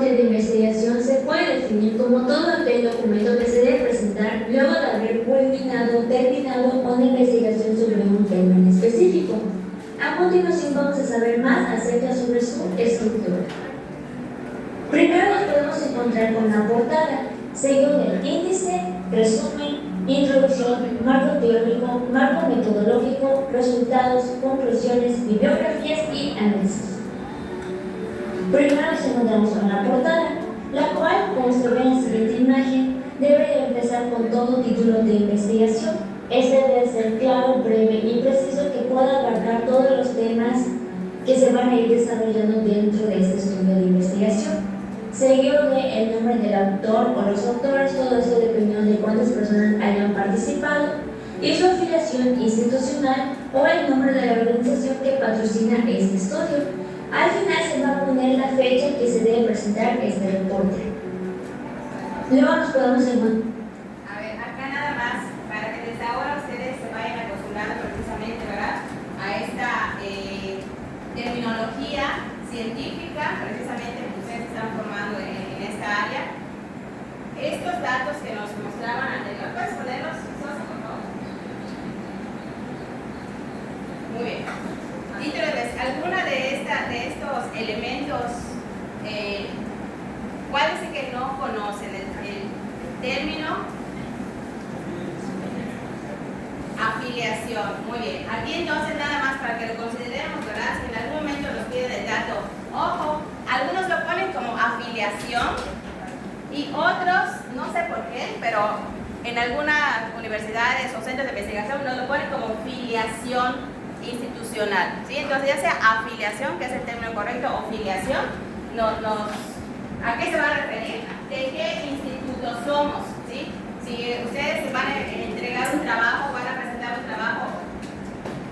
reporte de investigación se puede definir como todo aquel documento que se debe presentar luego de haber terminado una investigación sobre un tema en específico. A continuación vamos a saber más acerca sobre su estructura. Primero nos podemos encontrar con la portada, seguido del índice, resumen, introducción, marco teórico, marco metodológico, resultados, conclusiones, bibliografías y análisis. Primero nos encontramos con la portada, la cual, como se ve en la siguiente imagen, debe empezar con todo título de investigación. Este debe ser claro, breve y preciso, que pueda abarcar todos los temas que se van a ir desarrollando dentro de este estudio de investigación. Seguido de el nombre del autor o los autores, todo esto dependiendo de cuántas personas hayan participado, y su afiliación institucional o el nombre de la organización que patrocina este estudio. Al final se va a poner la fecha que se debe presentar este reporte. Luego nos podemos encontrar. A ver, acá nada más, para que desde ahora ustedes se vayan acostumbrando precisamente, ¿verdad?, a esta terminología científica, precisamente que ustedes están formando en esta área. Estos datos que nos mostraban anterior, ¿puedes ponerlos, Sosa, por favor? Muy bien. Títulos, alguna de estos elementos, ¿cuál es el que no conocen? El término afiliación. Muy bien. Aquí entonces nada más para que lo consideremos, ¿verdad? Si en algún momento nos piden el dato, ojo, algunos lo ponen como afiliación y otros, no sé por qué, pero en algunas universidades o centros de investigación nos lo ponen como filiación institucional, ¿sí? Entonces ya sea afiliación, que es el término correcto, o filiación, ¿a qué se va a referir? ¿De qué instituto somos? ¿Sí? Si ustedes se van a entregar un trabajo, van a presentar un trabajo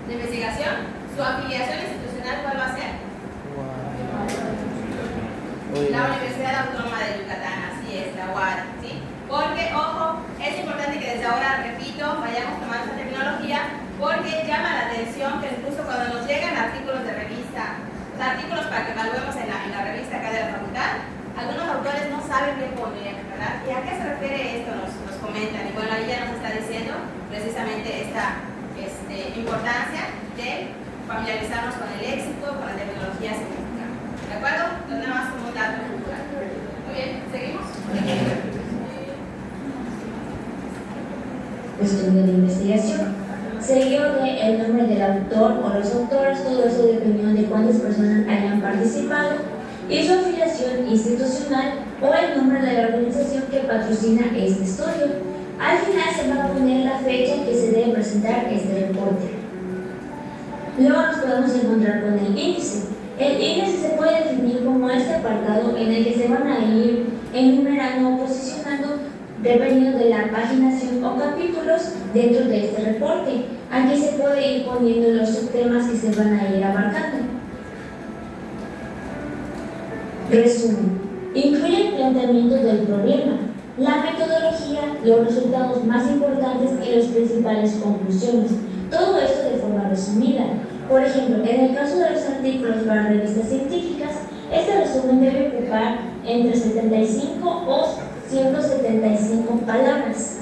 de investigación, su afiliación institucional, ¿cuál va a ser? La Universidad Autónoma de Yucatán, así es, la UAR, ¿sí? Porque, ojo, es importante que desde ahora, repito, vayamos tomando esta terminología, porque llama la atención que incluso cuando nos llegan artículos de revista, los artículos para que evaluemos en la revista acá de la facultad, algunos autores no saben qué poner, ¿verdad? ¿Y a qué se refiere esto? Nos comentan, y bueno, ahí ya nos está diciendo precisamente esta importancia de familiarizarnos con el léxico, con la terminología científica. ¿De acuerdo? Entonces nada más como un dato cultural. Muy bien, ¿seguimos? Estudio de investigación. Seguido de el nombre del autor o los autores, todo eso dependiendo de cuántas personas hayan participado, y su afiliación institucional o el nombre de la organización que patrocina este estudio. Al final se va a poner la fecha que se debe presentar este reporte. Luego nos podemos encontrar con el índice. El índice se puede definir como este apartado en el que se van a ir enumerando o posicionando dependiendo de la paginación o capítulos dentro de este reporte. Aquí se puede ir poniendo los subtemas que se van a ir abarcando. Resumen. Incluye el planteamiento del problema, la metodología, los resultados más importantes y las principales conclusiones. Todo esto de forma resumida. Por ejemplo, en el caso de los artículos para revistas científicas, este resumen debe ocupar entre 75 o 175 palabras.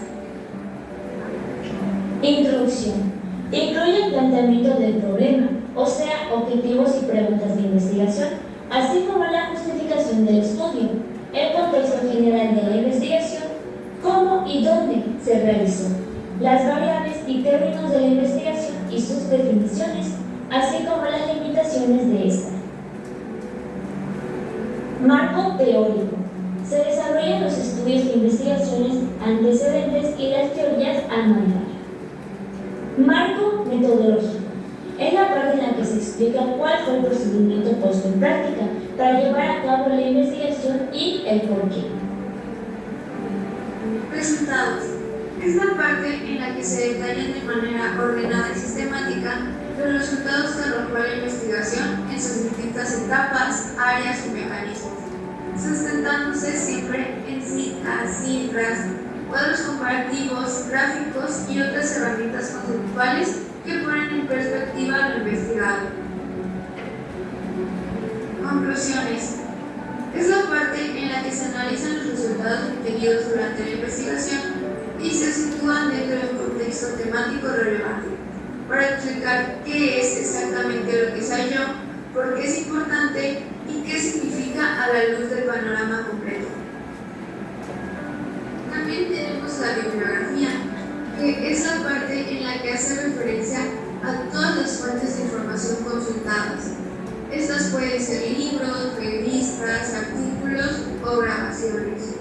Introducción. Incluye el planteamiento del problema, o sea, objetivos y preguntas de investigación, así como la justificación del estudio, el contexto general de la investigación, cómo y dónde se realizó, las variables y términos de la investigación y sus definiciones, así como las limitaciones de esta. Marco teórico. Se desarrollan los estudios de investigaciones antecedentes y las teorías a manejar. Marco metodológico. Es la parte en la que se explica cuál fue el procedimiento puesto en práctica para llevar a cabo la investigación y el porqué. Resultados. Es la parte en la que se detallan de manera ordenada y sistemática los resultados que arrojó la investigación en sus distintas etapas, áreas y mecanismos, sustentándose siempre en cifras, cuadros comparativos, gráficos y otras herramientas conceptuales que ponen en perspectiva lo investigado. Conclusiones. Es la parte en la que se analizan los resultados obtenidos durante la investigación y se sitúan dentro de un contexto temático relevante, para explicar qué es exactamente lo que se halló, por qué es importante y qué significa a la luz del panorama completo. También tenemos la bibliografía, que es la parte en la que hace referencia a todas las fuentes de información consultadas. Estas pueden ser libros, revistas, artículos o grabaciones.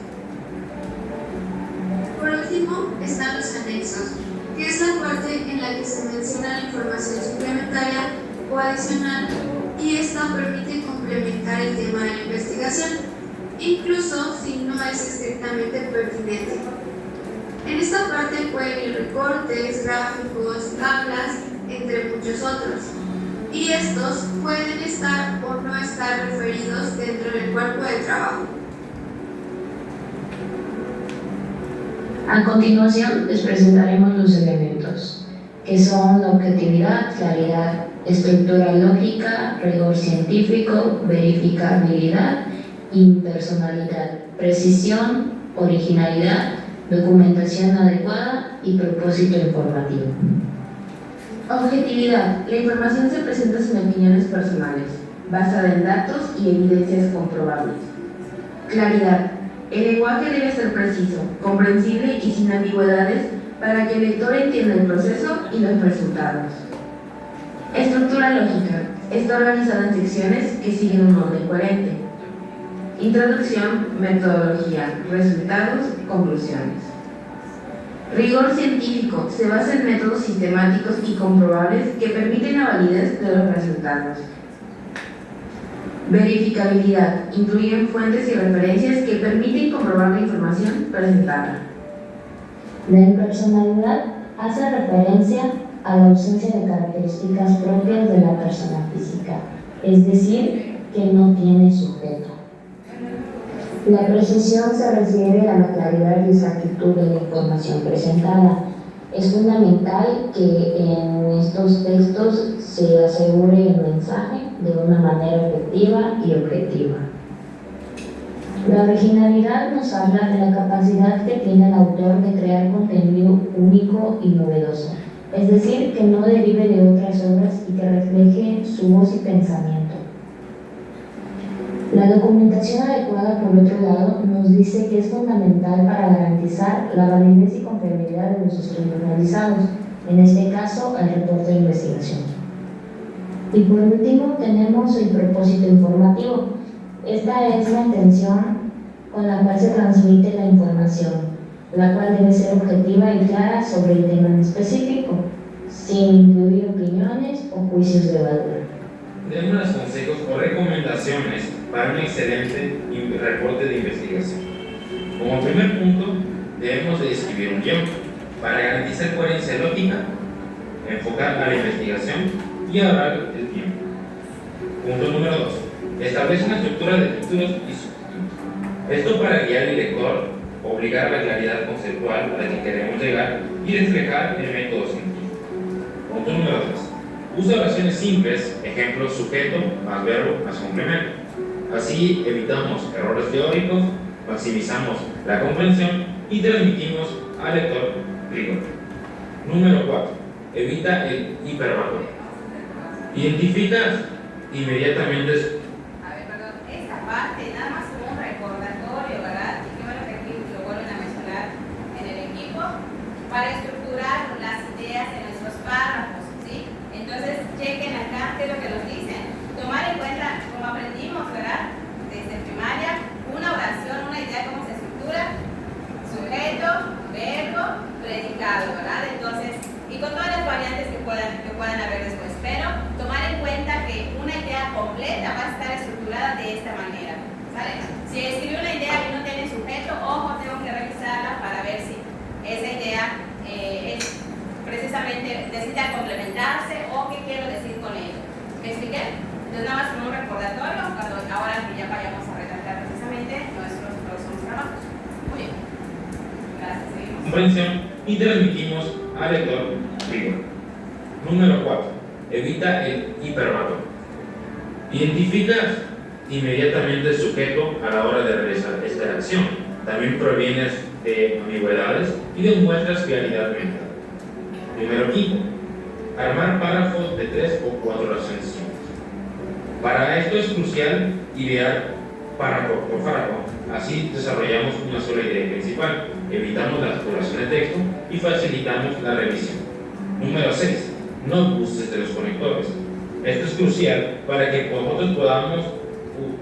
Por último, están los anexos, que es la parte en la que se menciona la información suplementaria o adicional, y esta permite complementar el tema de la investigación, incluso si no es estrictamente pertinente. En esta parte pueden ir recortes, gráficos, tablas, entre muchos otros, y estos pueden estar o no estar referidos dentro del cuerpo de trabajo. A continuación les presentaremos los elementos, que son la objetividad, claridad, estructura lógica, rigor científico, verificabilidad, impersonalidad, precisión, originalidad, documentación adecuada y propósito informativo. Objetividad. La información se presenta sin opiniones personales, basada en datos y evidencias comprobables. Claridad. El lenguaje debe ser preciso, comprensible y sin ambigüedades para que el lector entienda el proceso y los resultados. Estructura lógica. Está organizada en secciones que siguen un orden coherente. Introducción, metodología, resultados, conclusiones. Rigor científico. Se basa en métodos sistemáticos y comprobables que permiten la validez de los resultados. Verificabilidad. Incluyen fuentes y referencias que permiten comprobar la información presentada. La impersonalidad hace referencia a la ausencia de características propias de la persona física, es decir, que no tiene sujeto. La precisión se refiere a la claridad y exactitud de la información presentada. Es fundamental que en estos textos se asegure el mensaje de una manera efectiva y objetiva. La originalidad nos habla de la capacidad que tiene el autor de crear contenido único y novedoso, es decir, que no derive de otras obras y que refleje su voz y pensamiento. La documentación adecuada, por otro lado, nos dice que es fundamental para garantizar la validez y confiabilidad de los estudios realizados, en este caso, el reporte de investigación. Y por último, tenemos el propósito informativo. Esta es la intención con la cual se transmite la información, la cual debe ser objetiva y clara sobre el tema en específico, sin incluir opiniones o juicios de valor. Demos consejos o recomendaciones para un excelente reporte de investigación. Como primer punto, debemos de escribir un guión para garantizar coherencia lógica, enfocar a la investigación y ahorrar el tiempo. Punto número 2. Establece una estructura de títulos y subtítulos. Esto para guiar al lector, obligar a la claridad conceptual a la que queremos llegar y reflejar el método científico. Punto número 3. Usa oraciones simples, ejemplo, sujeto más verbo más complemento. Así evitamos errores teóricos, maximizamos la comprensión y transmitimos al lector rigor. Número 4. Evita el hipervalor. Identificas inmediatamente. Esta parte nada más como un recordatorio, ¿verdad? Y qué bueno que aquí lo vuelven a mencionar en el equipo para estructurar las ideas en nuestros párrafos, ¿sí? Entonces, chequen acá qué es lo que nos dicen. Tomar en cuenta, como aprendimos, ¿verdad? Desde primaria, una oración, una idea, cómo se estructura, sujeto, verbo, predicado, ¿verdad? Entonces, y con todas las variantes que puedan haber después, pero tomar en cuenta que una idea completa va a estar estructurada de esta manera, ¿sale? Si escribí una idea y no tiene sujeto, ojo, tengo que revisarla para ver si esa idea es precisamente necesita complementarse o qué quiero decir con ello. ¿Me expliqué? Entonces nada más como un recordatorio cuando ahora que ya vayamos a redactar precisamente nuestros próximos trabajos. Muy bien. Gracias, seguimos. Comprensión y transmitimos al lector rigor. Número 4. Evita el hipervalor. Identificas inmediatamente el sujeto a la hora de realizar esta acción. También provienes de ambigüedades y demuestras claridad mental. Número 5. Armar párrafos de 3 o 4 oraciones simples. Para esto es crucial idear párrafo por párrafo. Así desarrollamos una sola idea principal, evitamos la saturación de texto y facilitamos la revisión. Número 6. No uses de los conectores. Esto es crucial para que nosotros podamos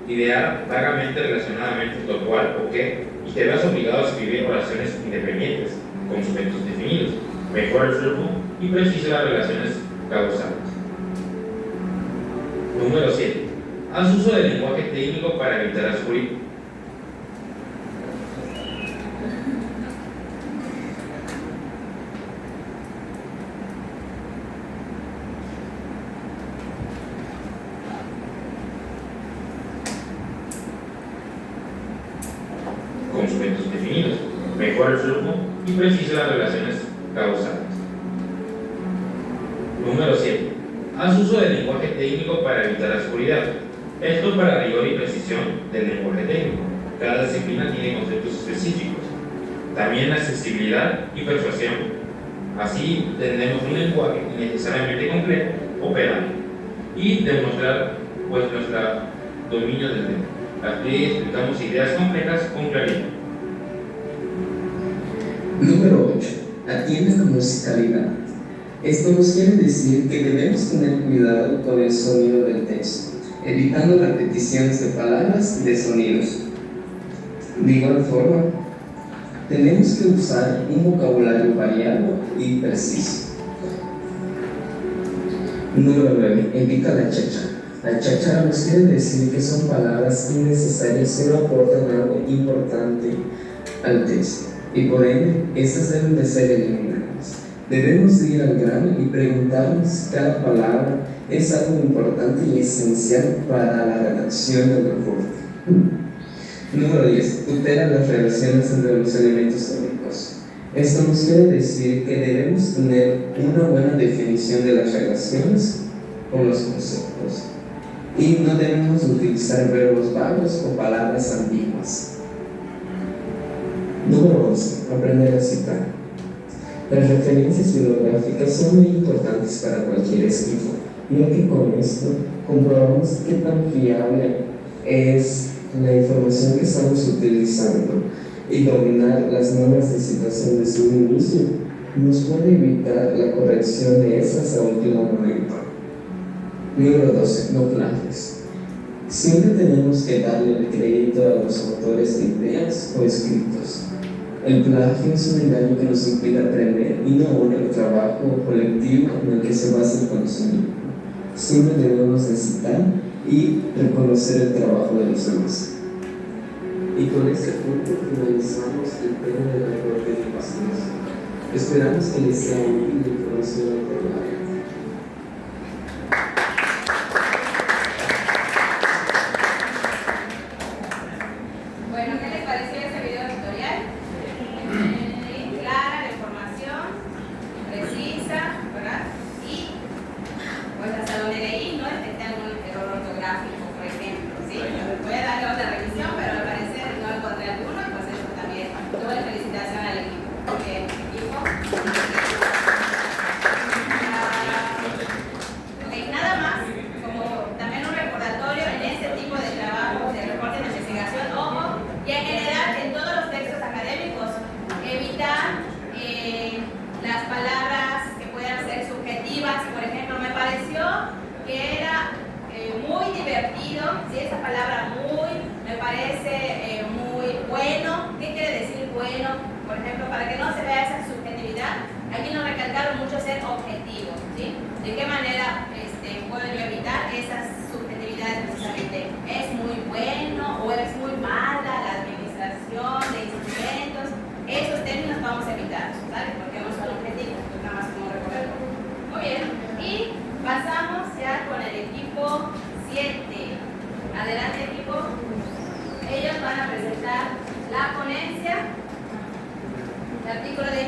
idear vagamente, relacionadamente, lo cual o qué, y te veas obligado a escribir oraciones independientes con sujetos definidos. Mejora el flujo y precisa las relaciones causales. Número 7. Haz uso del lenguaje técnico para evitar ascurir. Con sujetos definidos. Mejora el flujo y precisa las relaciones causales. Número 7. Haz uso del lenguaje técnico para evitar la oscuridad. Esto para rigor y precisión del lenguaje técnico. Cada disciplina tiene conceptos específicos. También accesibilidad y persuasión. Así tendremos un lenguaje innecesariamente complejo o pedante y demostrar nuestro dominio del tema. Aquí explicamos ideas complejas con claridad. Número 8. Atiende la musicalidad. Esto nos quiere decir que debemos tener cuidado con el sonido del texto, evitando repeticiones de palabras y de sonidos. De igual forma, tenemos que usar un vocabulario variado y preciso. Número 9. Evita la cháchara. La cháchara nos quiere decir que son palabras innecesarias que no aportan algo importante al texto, y por ende, estas deben de ser eliminadas. Debemos ir al grano y preguntarnos si cada palabra es algo importante y esencial para la redacción del reporte. Número 10. Tutela las relaciones entre los elementos teóricos. Esto nos quiere decir que debemos tener una buena definición de las relaciones con los conceptos y no debemos utilizar verbos vagos o palabras ambiguas. Número 11. Aprender a citar. Las referencias bibliográficas son muy importantes para cualquier escritor, ya que con esto comprobamos qué tan fiable es la información que estamos utilizando, y dominar las normas de citación desde un inicio nos puede evitar la corrección de esas a último momento. Número 12. No plagies. Siempre tenemos que darle el crédito a los autores de ideas o escritos. El plagio es un engaño que nos impide aprender y no honra el trabajo colectivo en el que se basa el conocimiento. Siempre debemos de citar y reconocer el trabajo de los demás. Y con este punto finalizamos el tema de la participación. Esperamos que les sea útil la información otorgada. Bueno, ¿qué les pareció este video tutorial? Clara la información, precisa, ¿verdad? Y pues hasta donde leí no detecté algún error ortográfico, por ejemplo, ¿sí? Voy a darle otra revisión, pero al parecer no encontré alguno, y pues eso también. Tuve la felicitación al equipo. Porque equipo. Ok, nada más, como también un recordatorio en este tipo de trabajos de reporte de investigación, ojo, y en general en todos los textos académicos, evitar las palabras que puedan ser subjetivas. Por ejemplo, me pareció que era muy divertido, ¿sí? Esa palabra muy, me parece muy bueno. ¿Qué quiere decir bueno? Por ejemplo, para que no se vea esa subjetividad, aquí nos recalcaron mucho ser objetivos, ¿sí? ¿De qué manera puedo yo evitar esas subjetividades precisamente? ¿Es muy bueno o es muy mala la administración de instrumentos? Esos términos vamos a evitarlos, ¿vale? Porque no son objetivos, nada más como recordarlo. Muy bien, y pasamos ya con el equipo 7. Adelante, equipo. Ellos van a presentar la ponencia, el artículo de